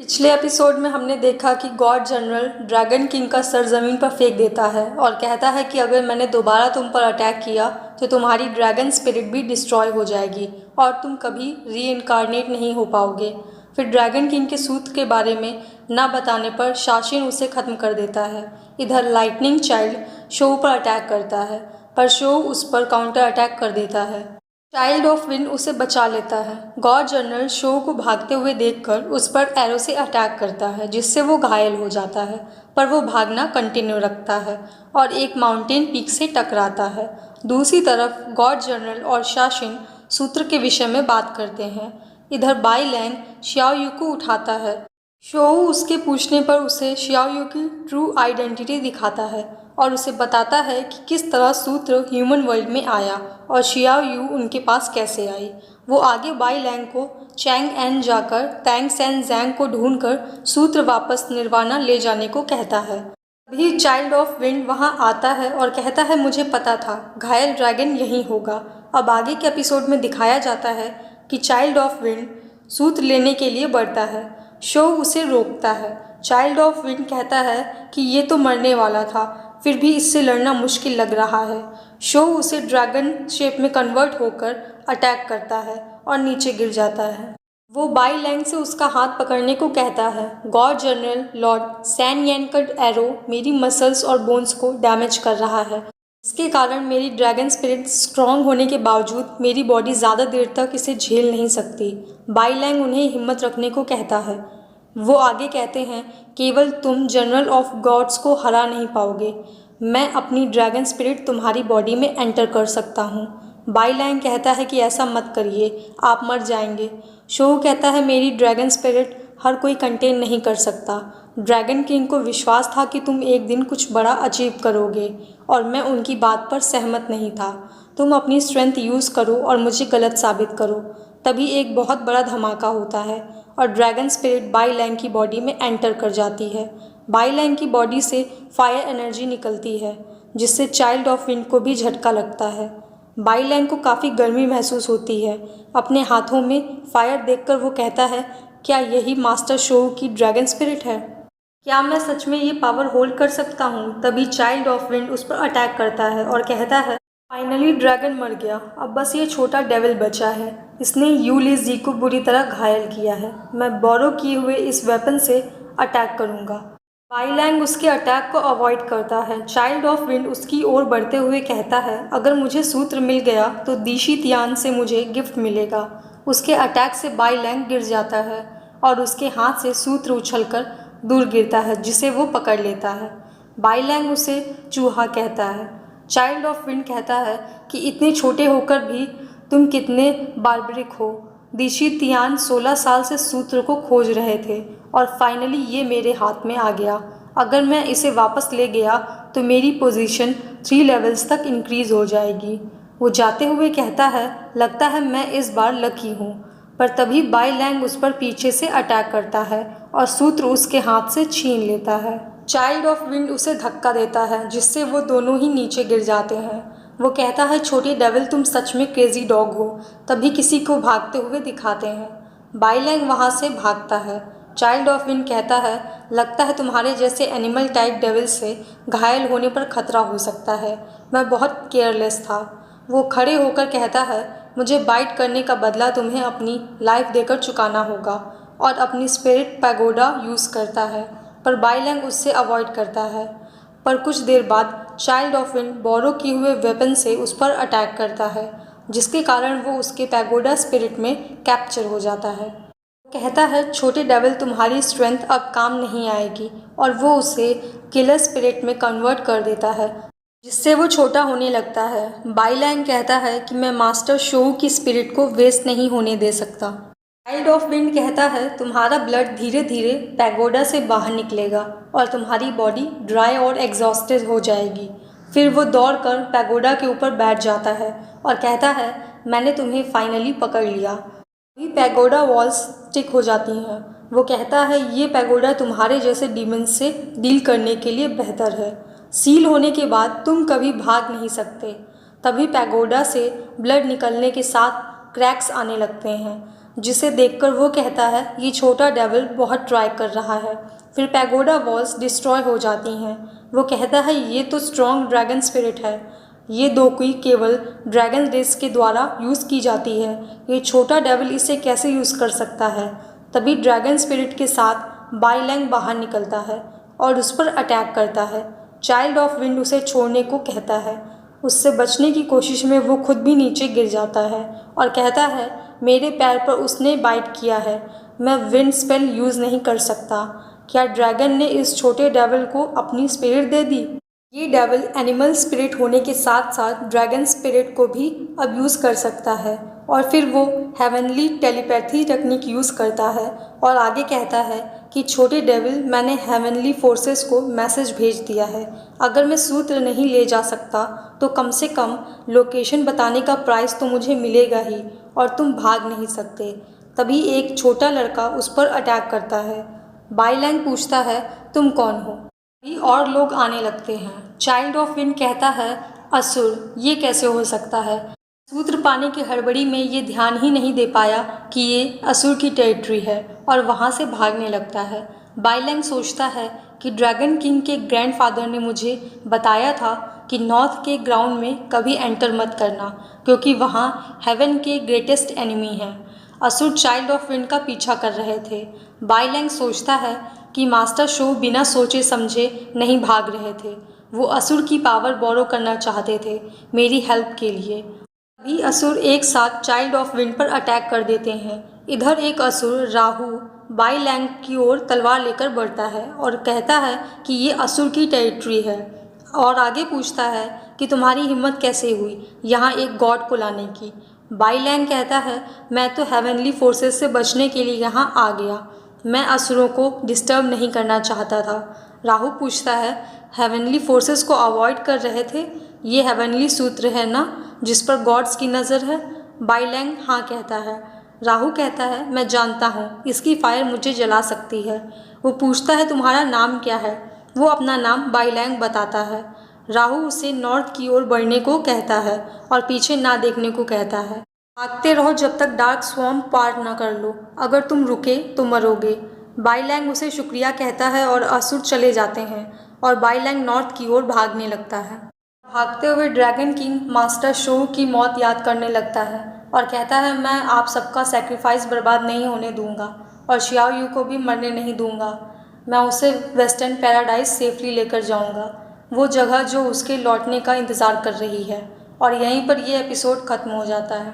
पिछले एपिसोड में हमने देखा कि गॉड जनरल ड्रैगन किंग का सर ज़मीन पर फेंक देता है और कहता है कि अगर मैंने दोबारा तुम पर अटैक किया तो तुम्हारी ड्रैगन स्पिरिट भी डिस्ट्रॉय हो जाएगी और तुम कभी रीइनकार्नेट नहीं हो पाओगे। फिर ड्रैगन किंग के सूत्र के बारे में ना बताने पर शाशिन उसे ख़त्म कर देता है। इधर लाइटनिंग चाइल्ड शो पर अटैक करता है पर शो उस पर काउंटर अटैक कर देता है। चाइल्ड ऑफ विंड उसे बचा लेता है। गॉड जनरल शो को भागते हुए देखकर उस पर एरो से अटैक करता है जिससे वो घायल हो जाता है, पर वो भागना कंटिन्यू रखता है और एक माउंटेन पीक से टकराता है। दूसरी तरफ गॉड जनरल और शाशिन सूत्र के विषय में बात करते हैं। इधर बाई लैंग शियाओ यू को उठाता है। शो उसके पूछने पर उसे शियाओ यू की ट्रू आइडेंटिटी दिखाता है और उसे बताता है कि किस तरह सूत्र ह्यूमन वर्ल्ड में आया और शियाओ यू उनके पास कैसे आई। वो आगे बाई लैंग को चैंग एन जाकर तैंग सैन जैंग को ढूंढकर सूत्र वापस निर्वाणा ले जाने को कहता है। तभी चाइल्ड ऑफ विंड वहां आता है और कहता है मुझे पता था घायल ड्रैगन यहीं होगा। अब आगे के एपिसोड में दिखाया जाता है कि चाइल्ड ऑफ विंड सूत्र लेने के लिए बढ़ता है। शो उसे रोकता है। चाइल्ड ऑफ विंड कहता है कि ये तो मरने वाला था, फिर भी इससे लड़ना मुश्किल लग रहा है। शो उसे ड्रैगन शेप में कन्वर्ट होकर अटैक करता है और नीचे गिर जाता है। वो बाई लैंग से उसका हाथ पकड़ने को कहता है। गॉड जनरल लॉर्ड सैन येन का एरो मेरी मसल्स और बोन्स को डैमेज कर रहा है। इसके कारण मेरी ड्रैगन स्पिरिट स्ट्रॉन्ग होने के बावजूद मेरी बॉडी ज़्यादा देर तक इसे झेल नहीं सकती। बाई लैंग उन्हें हिम्मत रखने को कहता है। वो आगे कहते हैं केवल तुम जनरल ऑफ गॉड्स को हरा नहीं पाओगे, मैं अपनी ड्रैगन स्पिरिट तुम्हारी बॉडी में एंटर कर सकता हूँ। बाई लैंग कहता है कि ऐसा मत करिए, आप मर जाएंगे। शो कहता है मेरी ड्रैगन स्पिरिट हर कोई कंटेन नहीं कर सकता। ड्रैगन किंग को विश्वास था कि तुम एक दिन कुछ बड़ा अचीव करोगे और मैं उनकी बात पर सहमत नहीं था। तुम अपनी स्ट्रेंथ यूज़ करो और मुझे गलत साबित करो। तभी एक बहुत बड़ा धमाका होता है और ड्रैगन स्पिरिट बाई लैंग की बॉडी में एंटर कर जाती है। बाई लैंग की बॉडी से फायर एनर्जी निकलती है जिससे चाइल्ड ऑफ विंड को भी झटका लगता है। बाई लैंग को काफ़ी गर्मी महसूस होती है। अपने हाथों में फायर देखकर वो कहता है क्या यही मास्टर शो की ड्रैगन स्पिरिट है? क्या मैं सच में ये पावर होल्ड कर सकता हूँ? तभी चाइल्ड ऑफ विंड उस पर अटैक करता है और कहता है फाइनली ड्रैगन मर गया, अब बस ये छोटा डेविल बचा है। इसने यू ली जी को बुरी तरह घायल किया है। मैं बोरो किए हुए इस वेपन से अटैक करूँगा। बाई लैंग उसके अटैक को अवॉइड करता है। चाइल्ड ऑफ विंड उसकी ओर बढ़ते हुए कहता है अगर मुझे सूत्र मिल गया तो दीशी तियान से मुझे गिफ्ट मिलेगा। उसके अटैक से बाई लैंग गिर जाता है और उसके हाथ से सूत्र उछलकर दूर गिरता है जिसे वो पकड़ लेता है। बाई लैंग उसे चूहा कहता है। चाइल्ड ऑफ विंड कहता है कि इतने छोटे होकर भी तुम कितने बार्बरिक हो। दीशी तियान 16 साल से सूत्र को खोज रहे थे और फाइनली ये मेरे हाथ में आ गया। अगर मैं इसे वापस ले गया तो मेरी पोजीशन 3 लेवल्स तक इंक्रीज़ हो जाएगी। वो जाते हुए कहता है लगता है मैं इस बार लकी हूँ, पर तभी बाई लैंग उस पर पीछे से अटैक करता है और सूत्र उसके हाथ से छीन लेता है। चाइल्ड ऑफ विंड उसे धक्का देता है जिससे वो दोनों ही नीचे गिर जाते हैं। वो कहता है छोटे डेविल तुम सच में क्रेजी डॉग हो। तभी किसी को भागते हुए दिखाते हैं। बाई लैंग वहाँ से भागता है। चाइल्ड ऑफ विंड कहता है लगता है तुम्हारे जैसे एनिमल टाइप डेविल से घायल होने पर खतरा हो सकता है, मैं बहुत केयरलेस था। वो खड़े होकर कहता है मुझे बाइट करने का बदला तुम्हें अपनी लाइफ देकर चुकाना होगा और अपनी स्पिरिट पैगोडा यूज़ करता है, पर बाई लैंग उससे अवॉइड करता है। पर कुछ देर बाद चाइल्ड ऑफ विंड बोरो किए हुए वेपन से उस पर अटैक करता है जिसके कारण वो उसके पैगोडा स्पिरिट में कैप्चर हो जाता है। कहता है छोटे डेविल तुम्हारी स्ट्रेंथ अब काम नहीं आएगी और वो उसे किलर स्पिरिट में कन्वर्ट कर देता है जिससे वो छोटा होने लगता है। बाई लैंग कहता है कि मैं मास्टर शो की स्पिरिट को वेस्ट नहीं होने दे सकता। चाइल्ड ऑफ विंड कहता है तुम्हारा ब्लड धीरे धीरे पैगोडा से बाहर निकलेगा और तुम्हारी बॉडी ड्राई और एग्जॉस्टेड हो जाएगी। फिर वो दौड़कर पैगोडा के ऊपर बैठ जाता है और कहता है मैंने तुम्हें फाइनली पकड़ लिया। अभी पैगोडा वॉल्स स्टिक हो जाती हैं। वो कहता है ये पैगोडा तुम्हारे जैसे डीमंस से डील करने के लिए बेहतर है। सील होने के बाद तुम कभी भाग नहीं सकते। तभी पैगोडा से ब्लड निकलने के साथ क्रैक्स आने लगते हैं जिसे देखकर वो कहता है ये छोटा डेविल बहुत ट्राई कर रहा है। फिर पैगोडा वॉल्स डिस्ट्रॉय हो जाती हैं। वो कहता है ये तो स्ट्रॉन्ग ड्रैगन स्पिरिट है। ये दोकुई केवल ड्रैगन रेस के द्वारा यूज़ की जाती है। ये छोटा डेविल इसे कैसे यूज़ कर सकता है। तभी ड्रैगन स्पिरिट के साथ बाई लैंग बाहर निकलता है और उस पर अटैक करता है। चाइल्ड ऑफ विंड उसे छोड़ने को कहता है। उससे बचने की कोशिश में वो खुद भी नीचे गिर जाता है और कहता है मेरे पैर पर उसने बाइट किया है, मैं विंड स्पेल यूज़ नहीं कर सकता। क्या ड्रैगन ने इस छोटे डेविल को अपनी स्पिरिट दे दी। ये डेविल एनिमल स्पिरिट होने के साथ साथ ड्रैगन स्पिरिट को भी अब्यूज़ कर सकता है और फिर वो हेवनली टेलीपैथी टेक्निक यूज़ करता है और आगे कहता है कि छोटे डेविल मैंने हेवनली फोर्सेस को मैसेज भेज दिया है। अगर मैं सूत्र नहीं ले जा सकता तो कम से कम लोकेशन बताने का प्राइस तो मुझे मिलेगा ही और तुम भाग नहीं सकते। तभी एक छोटा लड़का उस पर अटैक करता है। बाई लैंग पूछता है तुम कौन हो। भी और लोग आने लगते हैं। चाइल्ड ऑफ विंड कहता है असुर, ये कैसे हो सकता है। सूत्र पाने की हड़बड़ी में ये ध्यान ही नहीं दे पाया कि ये असुर की टेरिटरी है और वहाँ से भागने लगता है। बाई लैंग सोचता है कि ड्रैगन किंग के ग्रैंडफादर ने मुझे बताया था कि नॉर्थ के ग्राउंड में कभी एंटर मत करना क्योंकि वहाँ हेवन के ग्रेटेस्ट एनिमी हैं। असुर चाइल्ड ऑफ विंड का पीछा कर रहे थे। बाई लैंग सोचता है कि मास्टर शो बिना सोचे समझे नहीं भाग रहे थे। वो असुर की पावर बोरो करना चाहते थे मेरी हेल्प के लिए। अभी असुर एक साथ चाइल्ड ऑफ विंड पर अटैक कर देते हैं। इधर एक असुर राहु बाई लैंग की ओर तलवार लेकर बढ़ता है और कहता है कि ये असुर की टेरिटरी है और आगे पूछता है कि तुम्हारी हिम्मत कैसे हुई यहाँ एक गॉड को लाने की। बाई लैंग कहता है मैं तो हेवनली फोर्सेस से बचने के लिए यहाँ आ गया, मैं असुरों को डिस्टर्ब नहीं करना चाहता था। राहु पूछता है हेवनली फोर्सेस को अवॉइड कर रहे थे, ये हेवनली सूत्र है ना जिस पर गॉड्स की नज़र है। बाई लैंग हाँ कहता है। राहु कहता है मैं जानता हूँ इसकी फायर मुझे जला सकती है। वो पूछता है तुम्हारा नाम क्या है। वो अपना नाम बाई लैंग बताता है। राहु उसे नॉर्थ की ओर बढ़ने को कहता है और पीछे ना देखने को कहता है। भागते रहो जब तक डार्क स्वॉर्म पार न कर लो, अगर तुम रुके तो मरोगे। बाई लैंग उसे शुक्रिया कहता है और असुर चले जाते हैं और बाई लैंग नॉर्थ की ओर भागने लगता है। भागते हुए ड्रैगन किंग मास्टर शो की मौत याद करने लगता है और कहता है मैं आप सबका सेक्रीफाइस बर्बाद नहीं होने दूंगा और शियाओ यू को भी मरने नहीं दूंगा। मैं उसे वेस्टर्न पैराडाइज सेफली लेकर जाऊंगा, वो जगह जो उसके लौटने का इंतज़ार कर रही है। और यहीं पर यह एपिसोड ख़त्म हो जाता है।